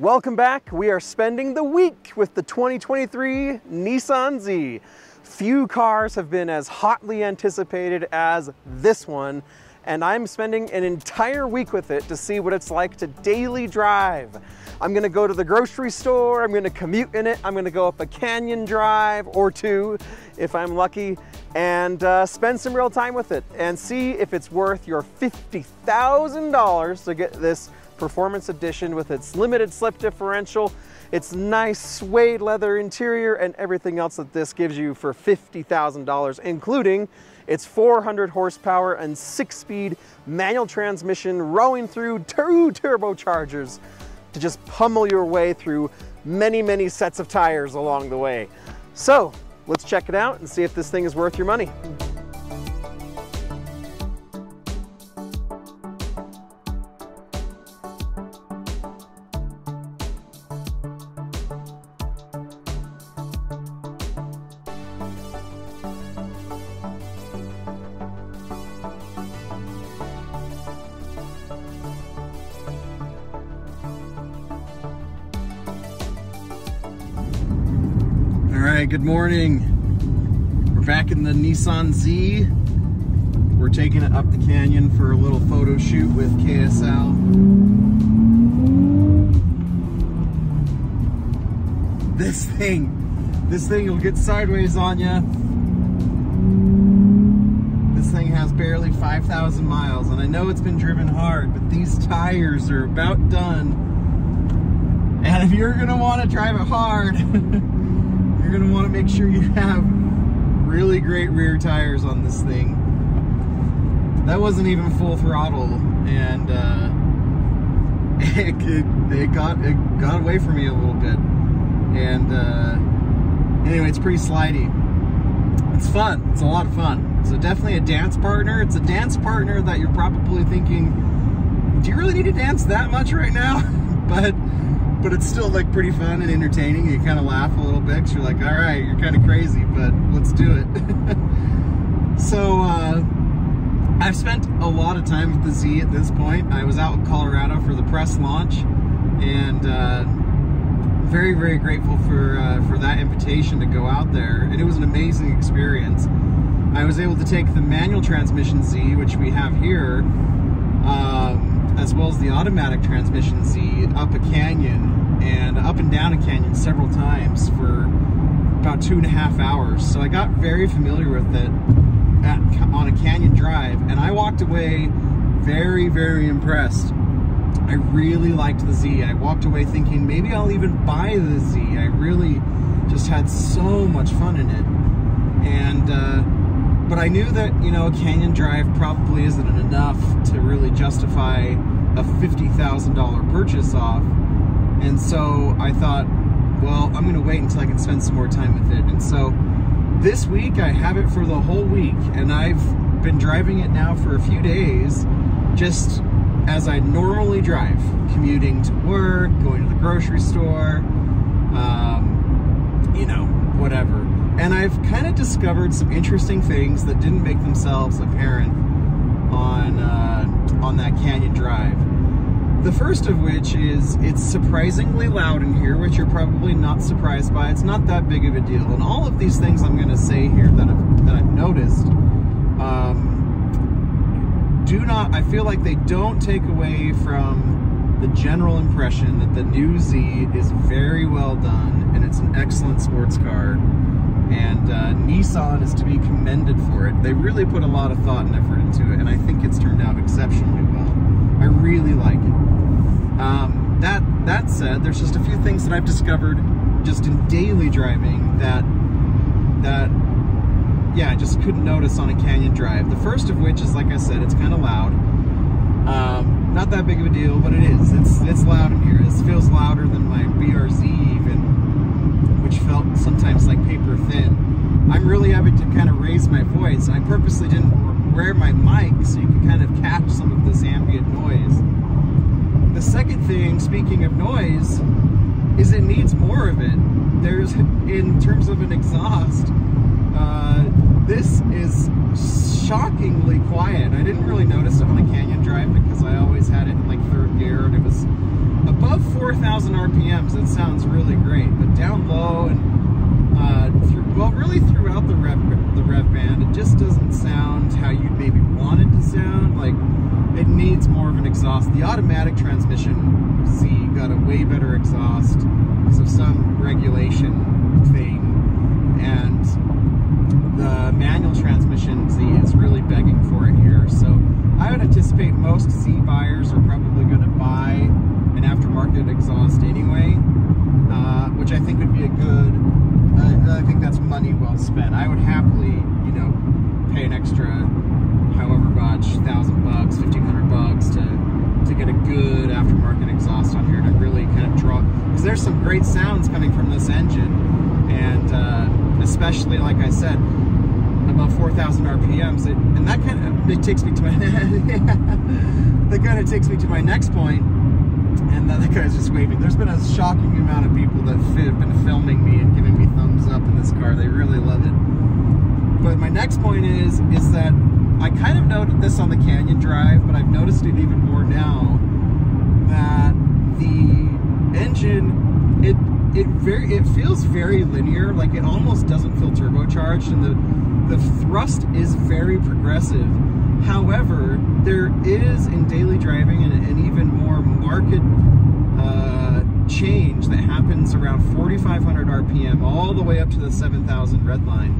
Welcome back. We are spending the week with the 2023 Nissan Z. Few cars have been as hotly anticipated as this one, and I'm spending an entire week with it to see what it's like to daily drive. I'm gonna go to the grocery store, I'm gonna commute in it, I'm gonna go up a canyon drive or two if I'm lucky, and spend some real time with it and see if it's worth your $50,000 to get this Performance Edition with its limited slip differential, its nice suede leather interior, and everything else that this gives you for $50,000, including its 400 horsepower and 6-speed manual transmission rowing through 2 turbochargers to just pummel your way through many, many sets of tires along the way. So let's check it out and see if this thing is worth your money. Alright, good morning. We're back in the Nissan Z. We're taking it up the canyon for a little photo shoot with KSL. This thing will get sideways on ya. This thing has barely 5,000 miles, and I know it's been driven hard, but these tires are about done. And if you're gonna want to drive it hard, you're gonna want to make sure you have really great rear tires on this thing. That wasn't even full throttle, and it got away from me a little bit. And anyway, it's pretty slidey. It's fun. It's a lot of fun. So definitely a dance partner. It's a dance partner that you're probably thinking, do you really need to dance that much right now? But it's still like pretty fun and entertaining. You kind of laugh a little bit because you're like, all right, you're kind of crazy, but let's do it. So I've spent a lot of time with the Z at this point. I was out in Colorado for the press launch, and very, very grateful for that invitation to go out there. And it was an amazing experience. I was able to take the manual transmission Z, which we have here, as well as the automatic transmission Z, up a canyon and up and down a canyon several times for about 2.5 hours. So I got very familiar with it on a canyon drive, and I walked away very, very impressed. I really liked the Z. I walked away thinking maybe I'll even buy the Z. I really just had so much fun in it. And but I knew that, you know, a canyon drive probably isn't enough to really justify a $50,000 purchase off. And so I thought, well, I'm gonna wait until I can spend some more time with it. And so this week I have it for the whole week, and I've been driving it now for a few days, just as I normally drive, commuting to work, going to the grocery store, you know, whatever. And I've kind of discovered some interesting things that didn't make themselves apparent on that canyon drive. The first of which is it's surprisingly loud in here, which you're probably not surprised by. It's not that big of a deal. And all of these things I'm going to say here that I've noticed, I feel like they don't take away from the general impression that the new Z is very well done and it's an excellent sports car. And Nissan is to be commended for it. They really put a lot of thought and effort into it, and I think it's turned out exceptionally well. I really like it. That said, there's just a few things that I've discovered just in daily driving that yeah, I just couldn't notice on a canyon drive. The first of which is, like I said, it's kind of loud. Not that big of a deal, but it is. It's loud in here. This feels louder than my BRZ even, which felt sometimes like paper thin. I'm really having to kind of raise my voice. I purposely didn't wear my mic so you can kind of catch some of this ambient noise. The second thing, speaking of noise, is it needs more of it. There's, in terms of an exhaust, this is shockingly quiet. I didn't really notice it on a canyon drive because I always had it in like third gear, and it was above 4,000 RPM RPMs, it sounds really great, but down low and really throughout the rev band, it just doesn't sound how you'd maybe want it to sound. Like, it needs more of an exhaust. The automatic transmission Z got a way better exhaust because of some regulation thing, and the manual transmission Z is really begging for it here. So I would anticipate most Z buyers are probably going to buy an aftermarket exhaust anyway, which I think would be a good, I think that's money well spent. I would happily, you know, pay an extra however much, $1,000, $1,500 to get a good aftermarket exhaust on here to really kind of draw, because there's some great sounds coming from this engine, and especially, like I said, about 4,000 RPMs, and that kind of, it takes me to my that kind of takes me to my next point. And the guy's just waving. There's been a shocking amount of people that have been filming me and giving me thumbs up in this car. They really love it. But my next point is that I kind of noted this on the Canyon Drive, but I've noticed it even more now, that the engine, it feels very linear. Like, it almost doesn't feel turbocharged, and the thrust is very progressive. However, there is, in daily driving, an even more marked change that happens around 4,500 RPM all the way up to the 7,000 red line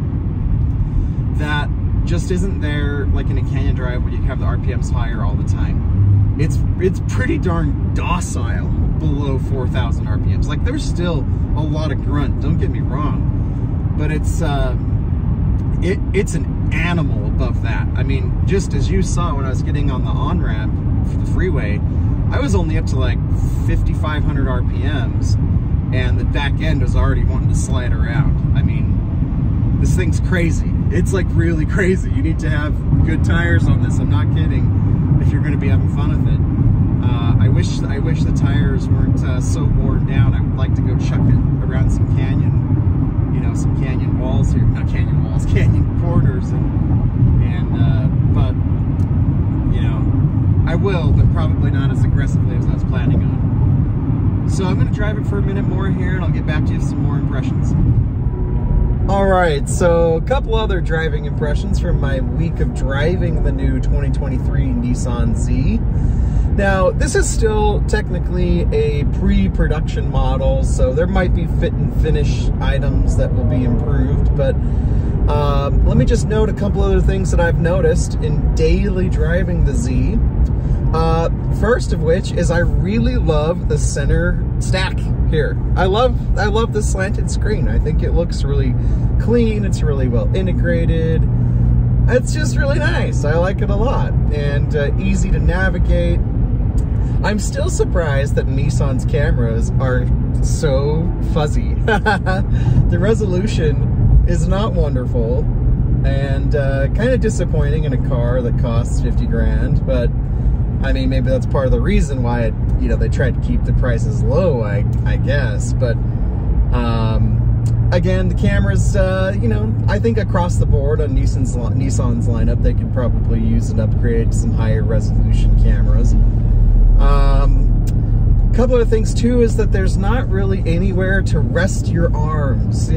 that just isn't there like in a Canyon Drive where you have the RPMs higher all the time. It's pretty darn docile below 4,000 RPMs. Like, there's still a lot of grunt, don't get me wrong, but it's an animal above that. I mean, just as you saw when I was getting on the on-ramp for the freeway, I was only up to like 5,500 RPMs, and the back end was already wanting to slide around. I mean, this thing's crazy. It's like really crazy. You need to have good tires on this. I'm not kidding, if you're going to be having fun with it. I wish the tires weren't so worn down. I would like to go chuck it around some canyon, you know, some canyon walls here. Not canyon walls, canyon corners, but you know, I will, but probably not as aggressively as I was planning on. So I'm going to drive it for a minute more here, and I'll get back to you with some more impressions. All right, so a couple other driving impressions from my week of driving the new 2023 Nissan Z. Now, this is still technically a pre-production model, so there might be fit and finish items that will be improved, but let me just note a couple other things that I've noticed in daily driving the Z. First of which is I really love the center stack here. I love the slanted screen. I think it looks really clean. It's really well integrated. It's just really nice. I like it a lot, and easy to navigate. I'm still surprised that Nissan's cameras are so fuzzy. The resolution is not wonderful, and kind of disappointing in a car that costs 50 grand, but I mean, maybe that's part of the reason why it, you know, they tried to keep the prices low, I guess. But again, the cameras, you know, I think across the board on Nissan's lineup, they could probably use an upgrade to some higher resolution cameras. A couple of things too is that there's not really anywhere to rest your arms.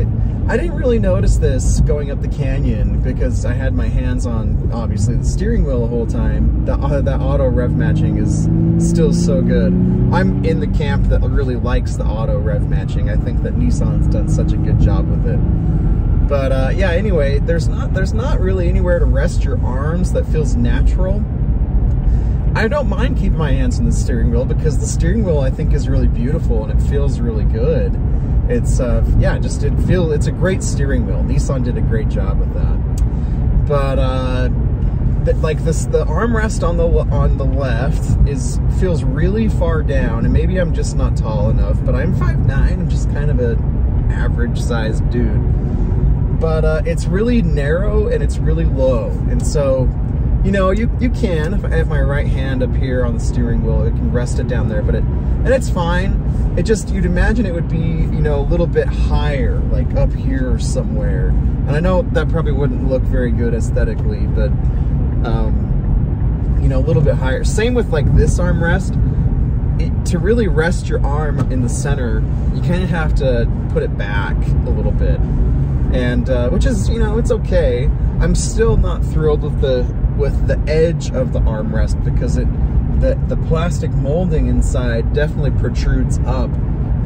I didn't really notice this going up the canyon because I had my hands on, obviously, the steering wheel the whole time. That auto rev matching is still so good. I'm in the camp that really likes the auto rev matching. I think that Nissan's done such a good job with it. But yeah, anyway, there's not really anywhere to rest your arms that feels natural. I don't mind keeping my hands on the steering wheel because the steering wheel, I think, is really beautiful and it feels really good. It's yeah, it's a great steering wheel. Nissan did a great job with that. But like the armrest on the left feels really far down, and maybe I'm just not tall enough. But I'm 5'9". I'm just kind of an average sized dude. But it's really narrow and it's really low, and so, you know, you can, if I have my right hand up here on the steering wheel, it can rest it down there, and it's fine. It just, you'd imagine it would be, you know, a little bit higher, like up here somewhere. And I know that probably wouldn't look very good aesthetically, but, you know, a little bit higher. Same with like this armrest. to really rest your arm in the center, you kind of have to put it back a little bit, and which is, you know, it's okay. I'm still not thrilled with the edge of the armrest, because the plastic molding inside definitely protrudes up,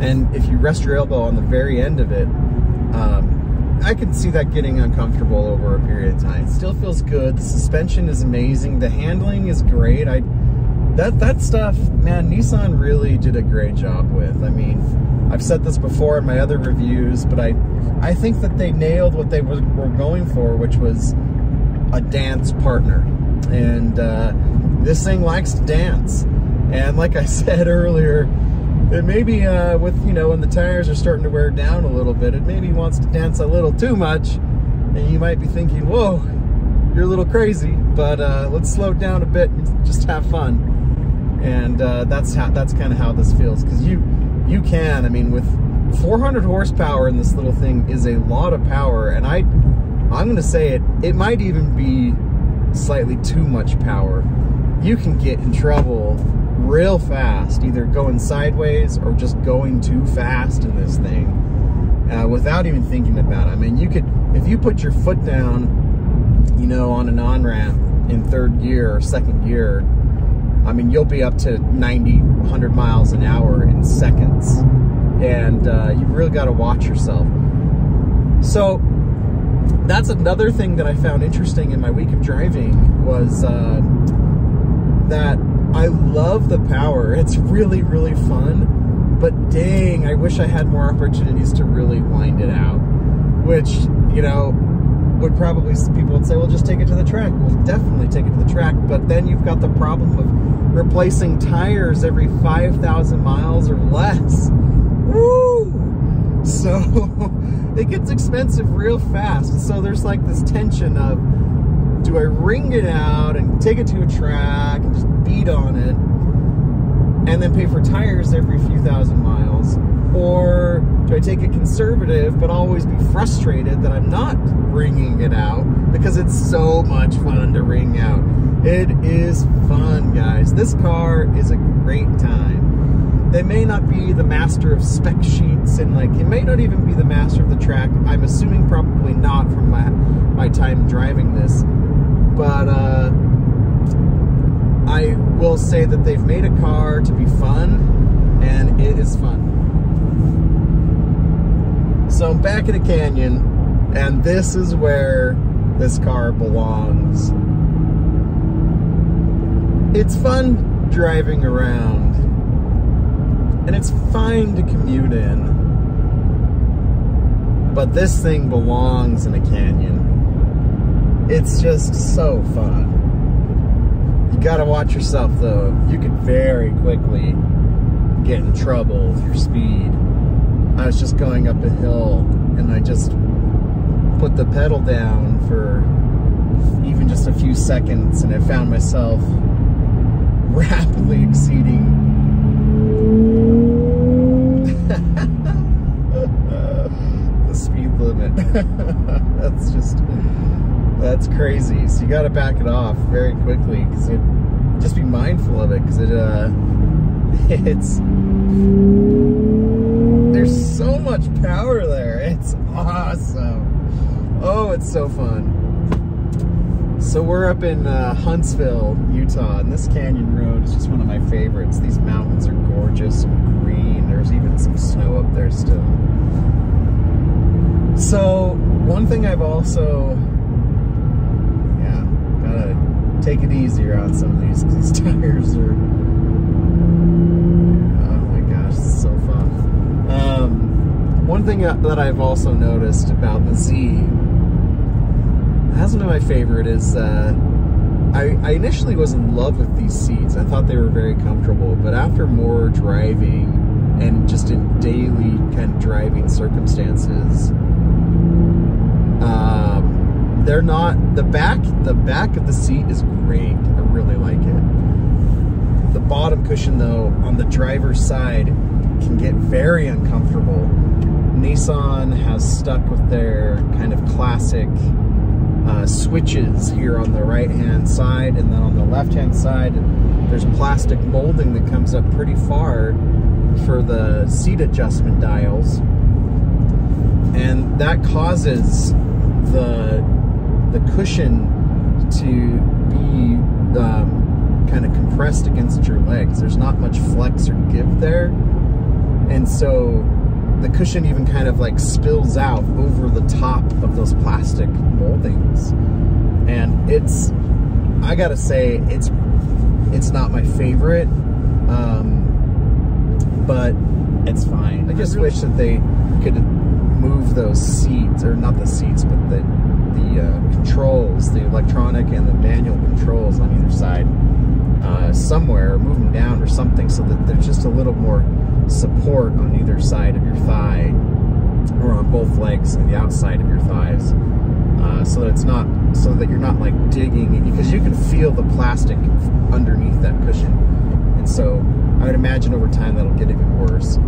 and if you rest your elbow on the very end of it, I can see that getting uncomfortable over a period of time. It still feels good. The suspension is amazing. The handling is great. That stuff, man, Nissan really did a great job with. I mean, I've said this before in my other reviews, but I think that they nailed what they were going for, which was a dance partner. And this thing likes to dance. And like I said earlier, it maybe with, you know, when the tires are starting to wear down a little bit, it maybe wants to dance a little too much, and you might be thinking, whoa, you're a little crazy, but let's slow it down a bit and just have fun. And that's kind of how this feels, because you can, I mean, with 400 horsepower in this little thing is a lot of power, and I'm gonna say it might even be slightly too much power. You can get in trouble real fast, either going sideways or just going too fast in this thing without even thinking about it. I mean, you could, if you put your foot down, you know, on an on-ramp in third gear or second gear, I mean, you'll be up to 90, 100 miles an hour in seconds, and you've really got to watch yourself. So that's another thing that I found interesting in my week of driving, was that I love the power. It's really, really fun, but dang, I wish I had more opportunities to really wind it out, which, you know, would probably, people would say, well, just take it to the track. Well, definitely take it to the track, but then you've got the problem of replacing tires every 5,000 miles or less. Woo! So it gets expensive real fast. So there's like this tension of, do I wring it out and take it to a track and just beat on it and then pay for tires every few thousand miles? Or do I take it conservative but always be frustrated that I'm not wringing it out, because it's so much fun to wring out. It is fun, guys. This car is a great time. They may not be the master of spec sheets, and like, it may not even be the master of the track. I'm assuming probably not from my time driving this. But I will say that they've made a car to be fun, and it is fun. So I'm back in a canyon, and this is where this car belongs. It's fun driving around, and it's fine to commute in, but this thing belongs in a canyon. It's just so fun. You gotta watch yourself though. You could very quickly get in trouble with your speed. I was just going up a hill, and I just put the pedal down for even just a few seconds, and I found myself rapidly exceeding the speed limit. That's crazy. So you got to back it off very quickly, because just be mindful of it, because there's so much power there. It's awesome. Oh, it's so fun. So we're up in Huntsville, Utah, and this canyon road is just one of my favorites. These mountains are gorgeous and green. There's even some snow up there still. So one thing I've also, gotta take it easier on some of these tires are, oh my gosh, this is so fun. One thing that I've also noticed about the Z, has been my favorite, is I initially was in love with these seats. I thought they were very comfortable, but after more driving and just in daily kind of driving circumstances, they're not, the back of the seat is great. I really like it. The bottom cushion though, on the driver's side, can get very uncomfortable. Nissan has stuck with their kind of classic switches here on the right-hand side, and then on the left-hand side, there's plastic molding that comes up pretty far for the seat adjustment dials, and that causes the cushion to be kind of compressed against your legs. There's not much flex or give there, and so the cushion even kind of like spills out over the top of those plastic moldings. And it's, I gotta say, it's not my favorite, but it's fine. I just wish that they could move those seats, or not the seats, but the controls, the electronic and the manual controls on either side, somewhere, or move them down or something, so that there's just a little more support on either side of your thigh, or on both legs and the outside of your thighs, so that it's not, so that you're not like digging, because you can feel the plastic underneath that cushion, and so I would imagine over time that'll get even worse.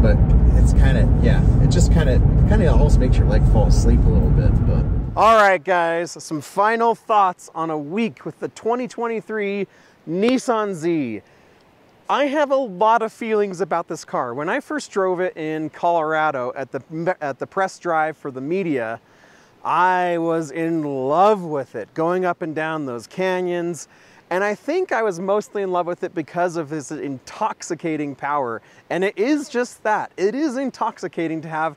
But it's kind of, yeah, it just kind of almost makes your leg fall asleep a little bit. But all right, guys, some final thoughts on a week with the 2023 Nissan Z. I have a lot of feelings about this car. When I first drove it in Colorado at the press drive for the media, I was in love with it, going up and down those canyons. And I think I was mostly in love with it because of this intoxicating power. And it is just that. It is intoxicating to have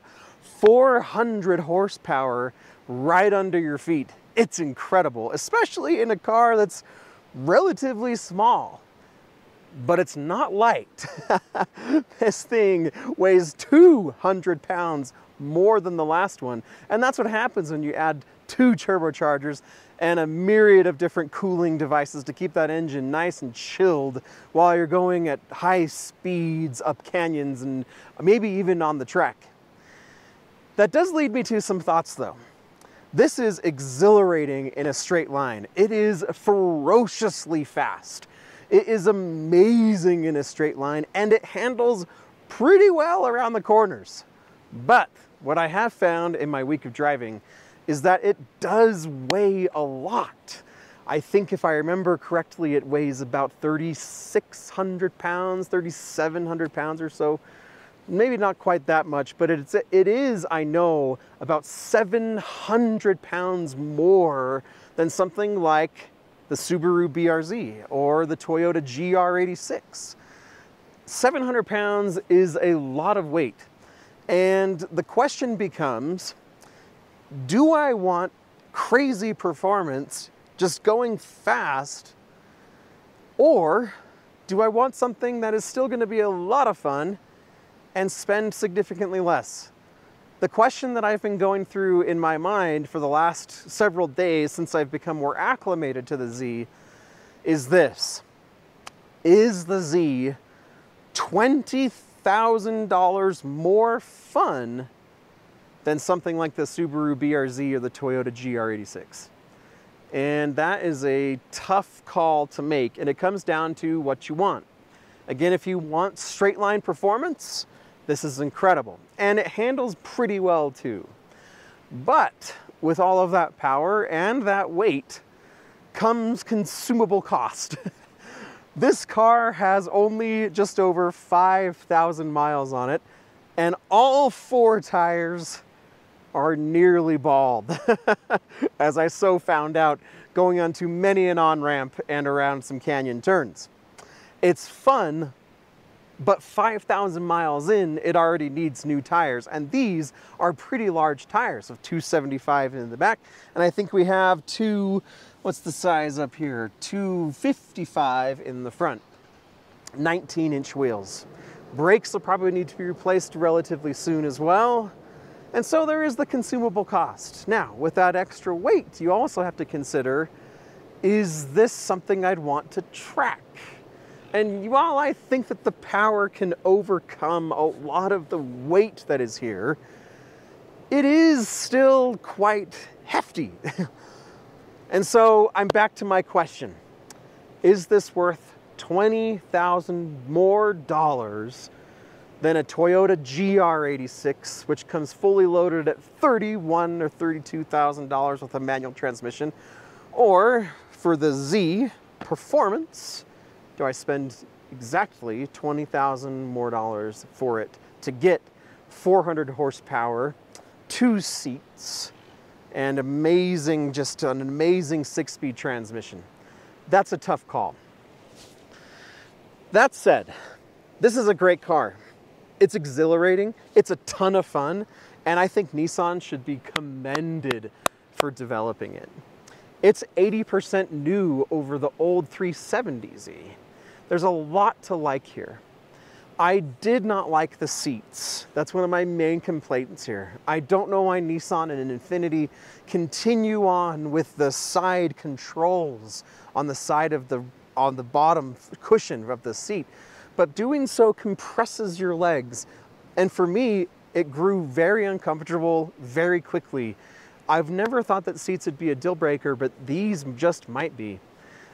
400 horsepower right under your feet. It's incredible, especially in a car that's relatively small. But it's not light. This thing weighs 200 pounds more than the last one. And that's what happens when you add 2 turbochargers and a myriad of different cooling devices to keep that engine nice and chilled while you're going at high speeds up canyons and maybe even on the track. That does lead me to some thoughts though. This is exhilarating in a straight line. It is ferociously fast. It is amazing in a straight line, and it handles pretty well around the corners. But what I have found in my week of driving is that it does weigh a lot. I think if I remember correctly, it weighs about 3,600 pounds, 3,700 pounds or so. Maybe not quite that much, but it is, I know, about 700 pounds more than something like the Subaru BRZ or the Toyota GR86. 700 pounds is a lot of weight. And the question becomes, do I want crazy performance just going fast, or do I want something that is still going to be a lot of fun and spend significantly less? The question that I've been going through in my mind for the last several days since I've become more acclimated to the Z is this. Is the Z $20,000 more fun than something like the Subaru BRZ or the Toyota GR86? And that is a tough call to make, and it comes down to what you want. Again, if you want straight line performance, this is incredible, and it handles pretty well too. But with all of that power and that weight comes consumable cost. This car has only just over 5,000 miles on it, and all 4 tires are nearly bald, as I so found out going onto many an on-ramp and around some canyon turns. It's fun, but 5,000 miles in, it already needs new tires, and these are pretty large tires of 275 in the back, and I think we have what's the size up here? 255 in the front. 19-inch wheels. Brakes will probably need to be replaced relatively soon as well. And so there is the consumable cost. Now, with that extra weight, you also have to consider, is this something I'd want to track? And while I think that the power can overcome a lot of the weight that is here, it is still quite hefty. And so I'm back to my question. Is this worth $20,000 more then a Toyota GR86, which comes fully loaded at $31,000 or $32,000 with a manual transmission. Or for the Z Performance, do I spend exactly $20,000 more for it to get 400 horsepower, 2 seats, and just an amazing 6-speed transmission? That's a tough call. That said, this is a great car. It's exhilarating, it's a ton of fun, and I think Nissan should be commended for developing it. It's 80% new over the old 370Z. There's a lot to like here. I did not like the seats. That's one of my main complaints here. I don't know why Nissan and Infiniti continue on with the side controls on the side of on the bottom cushion of the seat, but doing so compresses your legs. And for me, it grew very uncomfortable very quickly. I've never thought that seats would be a deal breaker, but these just might be.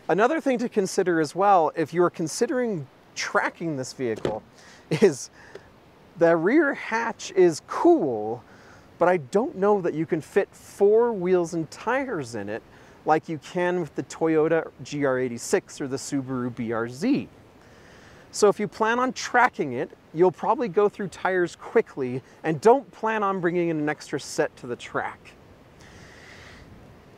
Another thing to consider as well, if you're considering tracking this vehicle, is the rear hatch is cool, but I don't know that you can fit 4 wheels and tires in it like you can with the Toyota GR86 or the Subaru BRZ. So if you plan on tracking it, you'll probably go through tires quickly and don't plan on bringing in an extra set to the track.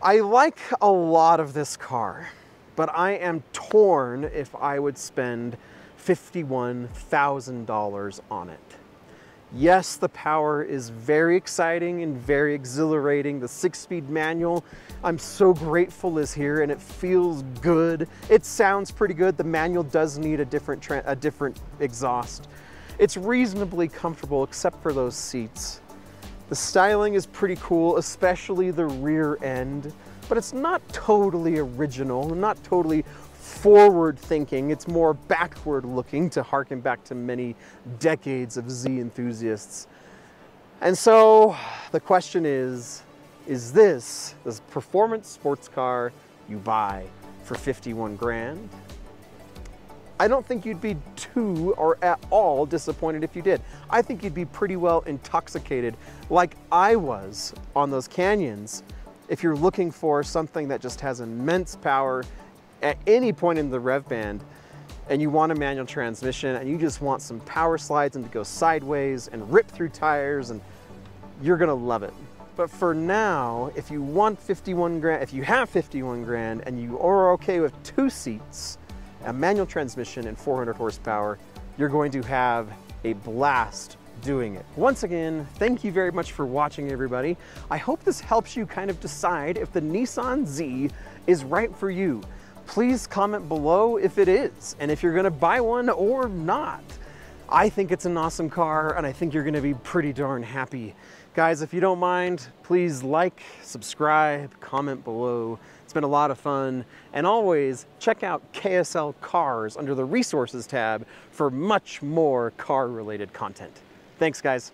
I like a lot of this car, but I am torn if I would spend $51,000 on it. Yes, the power is very exciting and very exhilarating. The 6-speed manual, I'm so grateful is here, and it feels good. It sounds pretty good. The manual does need a different exhaust. It's reasonably comfortable except for those seats. The styling is pretty cool, especially the rear end, but it's not totally original, not totally forward thinking. It's more backward looking to harken back to many decades of Z enthusiasts. And so the question is this performance sports car you buy for 51 grand? I don't think you'd be too or at all disappointed if you did. I think you'd be pretty well intoxicated like I was on those canyons if you're looking for something that just has immense power at any point in the rev band, and you want a manual transmission and you just want some power slides and to go sideways and rip through tires, and you're gonna love it. But for now, if you want 51 grand, if you have 51 grand and you are okay with 2 seats, a manual transmission and 400 horsepower, you're going to have a blast doing it. Once again, thank you very much for watching, everybody. I hope this helps you kind of decide if the Nissan Z is right for you. Please comment below if it is, and if you're gonna buy one or not. I think it's an awesome car, and I think you're gonna be pretty darn happy. Guys, if you don't mind, please like, subscribe, comment below. It's been a lot of fun. And always check out KSL Cars under the Resources tab for much more car-related content. Thanks, guys.